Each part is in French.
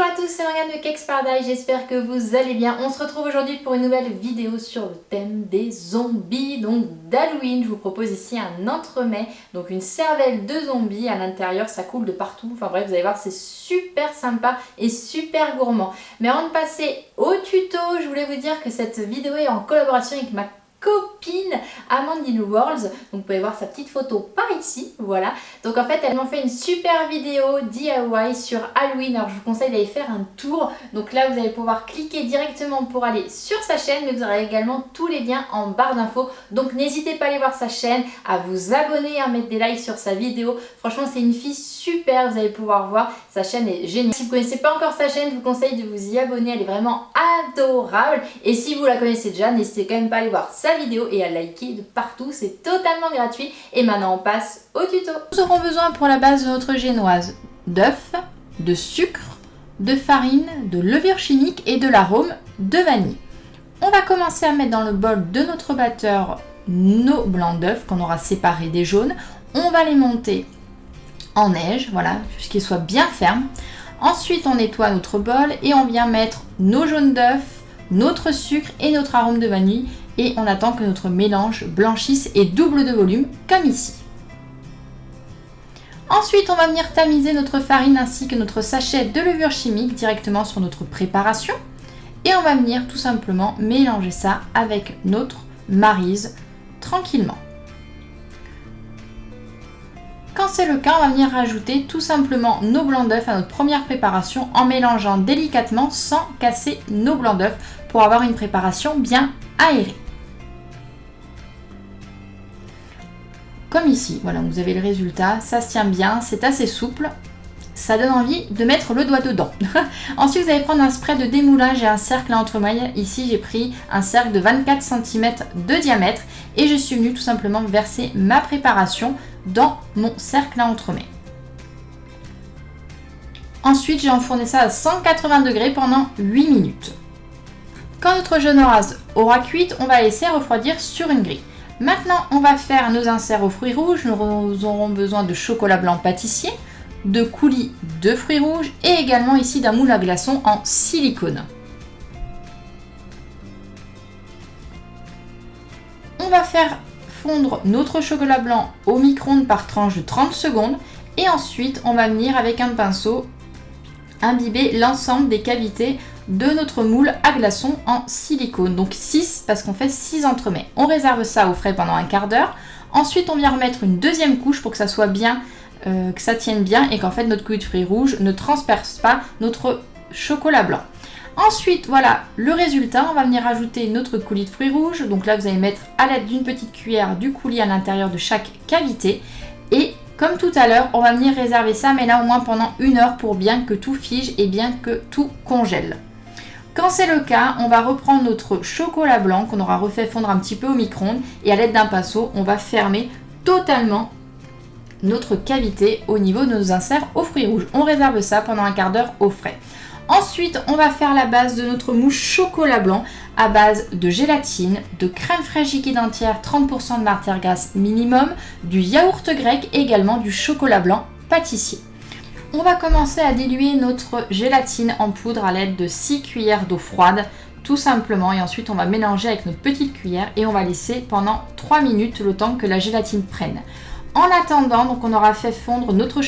Bonjour à tous, c'est Morgane de Cakes Paradise, j'espère que vous allez bien. On se retrouve aujourd'hui pour une nouvelle vidéo sur le thème des zombies, donc d'Halloween. Je vous propose ici un entremets, donc une cervelle de zombie. À l'intérieur, ça coule de partout. Enfin bref, vous allez voir, c'est super sympa et super gourmand. Mais avant de passer au tuto, je voulais vous dire que cette vidéo est en collaboration avec ma copine Amandine Worlds, donc vous pouvez voir sa petite photo par ici, voilà. Donc en fait elles m'ont fait une super vidéo DIY sur Halloween, alors je vous conseille d'aller faire un tour. Donc là vous allez pouvoir cliquer directement pour aller sur sa chaîne, mais vous aurez également tous les liens en barre d'infos, donc n'hésitez pas à aller voir sa chaîne, à vous abonner, à mettre des likes sur sa vidéo. Franchement c'est une fille super, vous allez pouvoir voir, sa chaîne est géniale. Si vous ne connaissez pas encore sa chaîne, je vous conseille de vous y abonner, elle est vraiment adorable. Et si vous la connaissez déjà, n'hésitez quand même pas à aller voir sa vidéo et à liker de partout, c'est totalement gratuit. Et maintenant on passe au tuto. Nous aurons besoin pour la base de notre génoise d'œufs, de sucre, de farine, de levure chimique et de l'arôme de vanille. On va commencer à mettre dans le bol de notre batteur nos blancs d'œufs qu'on aura séparés des jaunes. On va les monter en neige, voilà, jusqu'ils soient bien fermes. Ensuite on nettoie notre bol et on vient mettre nos jaunes d'œufs, notre sucre et notre arôme de vanille. Et on attend que notre mélange blanchisse et double de volume, comme ici. Ensuite, on va venir tamiser notre farine ainsi que notre sachet de levure chimique directement sur notre préparation. Et on va venir tout simplement mélanger ça avec notre maryse tranquillement. Quand c'est le cas, on va venir rajouter tout simplement nos blancs d'œufs à notre première préparation en mélangeant délicatement sans casser nos blancs d'œufs pour avoir une préparation bien aérée. Comme ici, voilà, vous avez le résultat, ça se tient bien, c'est assez souple, ça donne envie de mettre le doigt dedans. Ensuite, vous allez prendre un spray de démoulage et un cercle à entremailles. Ici, j'ai pris un cercle de 24 cm de diamètre et je suis venue tout simplement verser ma préparation dans mon cercle à entremets. Ensuite, j'ai enfourné ça à 180 degrés pendant 8 minutes. Quand notre genoise aura cuit, on va laisser refroidir sur une grille. Maintenant, on va faire nos inserts aux fruits rouges. Nous aurons besoin de chocolat blanc pâtissier, de coulis de fruits rouges et également ici d'un moule à glaçons en silicone. On va faire fondre notre chocolat blanc au micro-ondes par tranche de 30 secondes et ensuite on va venir avec un pinceau imbiber l'ensemble des cavités de notre moule à glaçons en silicone. Donc 6 parce qu'on fait 6 entremets. On réserve ça au frais pendant un quart d'heure. Ensuite on vient remettre une deuxième couche pour que ça soit bien, que ça tienne bien et qu'en fait notre coulis de fruits rouges ne transperce pas notre chocolat blanc. Ensuite voilà le résultat, on va venir ajouter notre coulis de fruits rouges. Donc là vous allez mettre à l'aide d'une petite cuillère du coulis à l'intérieur de chaque cavité et comme tout à l'heure, on va venir réserver ça, mais là au moins pendant 1 heure pour bien que tout fige et bien que tout congèle. Quand c'est le cas, on va reprendre notre chocolat blanc qu'on aura refait fondre un petit peu au micro-ondes et à l'aide d'un pinceau, on va fermer totalement notre cavité au niveau de nos inserts aux fruits rouges. On réserve ça pendant un quart d'heure au frais. Ensuite, on va faire la base de notre mousse chocolat blanc à base de gélatine, de crème fraîche liquide entière, 30% de matière grasse minimum, du yaourt grec et également du chocolat blanc pâtissier. On va commencer à diluer notre gélatine en poudre à l'aide de 6 cuillères d'eau froide, tout simplement. Et ensuite, on va mélanger avec notre petite cuillère et on va laisser pendant 3 minutes le temps que la gélatine prenne. En attendant, donc on aura fait fondre notre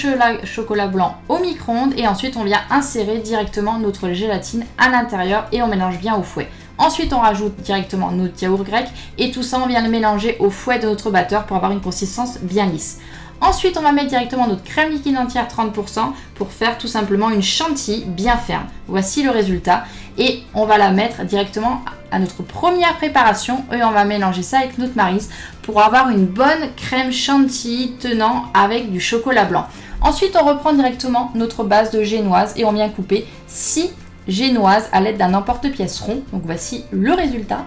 chocolat blanc au micro-ondes et ensuite on vient insérer directement notre gélatine à l'intérieur et on mélange bien au fouet. Ensuite on rajoute directement notre yaourt grec et tout ça on vient le mélanger au fouet de notre batteur pour avoir une consistance bien lisse. Ensuite on va mettre directement notre crème liquide entière 30% pour faire tout simplement une chantilly bien ferme. Voici le résultat et on va la mettre directement à notre première préparation et on va mélanger ça avec notre maryse pour avoir une bonne crème chantilly tenant avec du chocolat blanc. Ensuite on reprend directement notre base de génoise et on vient couper 6 génoises à l'aide d'un emporte-pièce rond. Donc voici le résultat.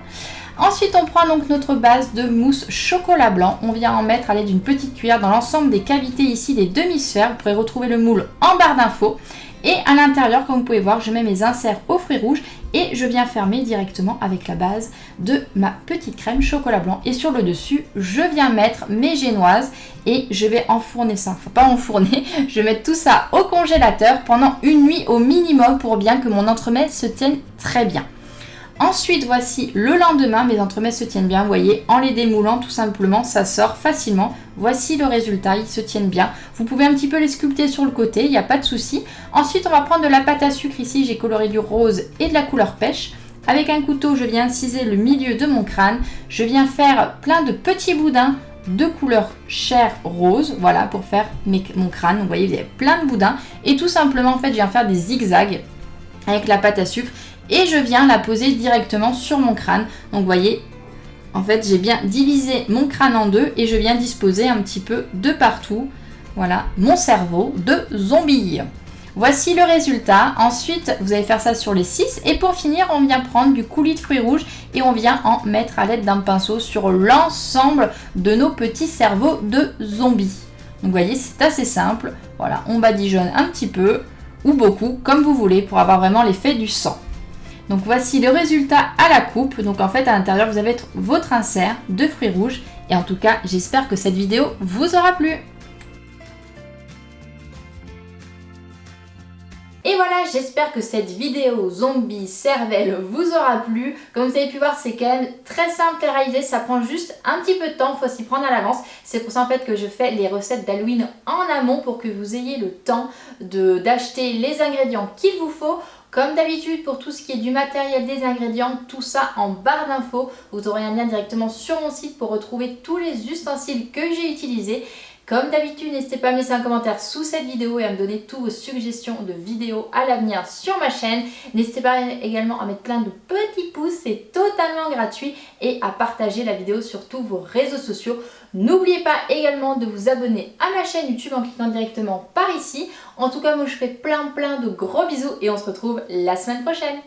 Ensuite on prend donc notre base de mousse chocolat blanc, on vient en mettre à l'aide d'une petite cuillère dans l'ensemble des cavités ici des demi-sphères. Vous pourrez retrouver le moule en barre d'infos. Et à l'intérieur, comme vous pouvez voir, je mets mes inserts aux fruits rouges et je viens fermer directement avec la base de ma petite crème chocolat blanc. Et sur le dessus, je viens mettre mes génoises et je vais enfourner ça. Enfin, pas enfourner, je vais mettre tout ça au congélateur pendant une nuit au minimum pour bien que mon entremets se tienne très bien. Ensuite, voici le lendemain, mes entremets se tiennent bien, vous voyez, en les démoulant tout simplement, ça sort facilement. Voici le résultat, ils se tiennent bien. Vous pouvez un petit peu les sculpter sur le côté, il n'y a pas de souci. Ensuite, on va prendre de la pâte à sucre ici, j'ai coloré du rose et de la couleur pêche. Avec un couteau, je viens inciser le milieu de mon crâne. Je viens faire plein de petits boudins de couleur chair rose, voilà, pour faire mon crâne. Donc, vous voyez, vous avez plein de boudins. Et tout simplement, en fait, je viens faire des zigzags avec la pâte à sucre. Et je viens la poser directement sur mon crâne. Donc vous voyez, en fait j'ai bien divisé mon crâne en deux et je viens disposer un petit peu de partout, voilà, mon cerveau de zombie. Voici le résultat. Ensuite, vous allez faire ça sur les 6. Et pour finir, on vient prendre du coulis de fruits rouges et on vient en mettre à l'aide d'un pinceau sur l'ensemble de nos petits cerveaux de zombies. Donc vous voyez, c'est assez simple. Voilà, on badigeonne un petit peu ou beaucoup, comme vous voulez, pour avoir vraiment l'effet du sang. Donc voici le résultat à la coupe. Donc en fait à l'intérieur vous avez votre insert de fruits rouges. Et en tout cas j'espère que cette vidéo vous aura plu. Et voilà, j'espère que cette vidéo zombie cervelle vous aura plu. Comme vous avez pu voir, c'est quand même très simple à réaliser. Ça prend juste un petit peu de temps, il faut s'y prendre à l'avance. C'est pour ça en fait que je fais les recettes d'Halloween en amont pour que vous ayez le temps d'acheter les ingrédients qu'il vous faut. Comme d'habitude, pour tout ce qui est du matériel, des ingrédients, tout ça en barre d'infos. Vous aurez un lien directement sur mon site pour retrouver tous les ustensiles que j'ai utilisés. Comme d'habitude, n'hésitez pas à me laisser un commentaire sous cette vidéo et à me donner toutes vos suggestions de vidéos à l'avenir sur ma chaîne. N'hésitez pas également à mettre plein de petits pouces, c'est totalement gratuit, et à partager la vidéo sur tous vos réseaux sociaux. N'oubliez pas également de vous abonner à ma chaîne YouTube en cliquant directement par ici. En tout cas, moi je fais plein de gros bisous et on se retrouve la semaine prochaine.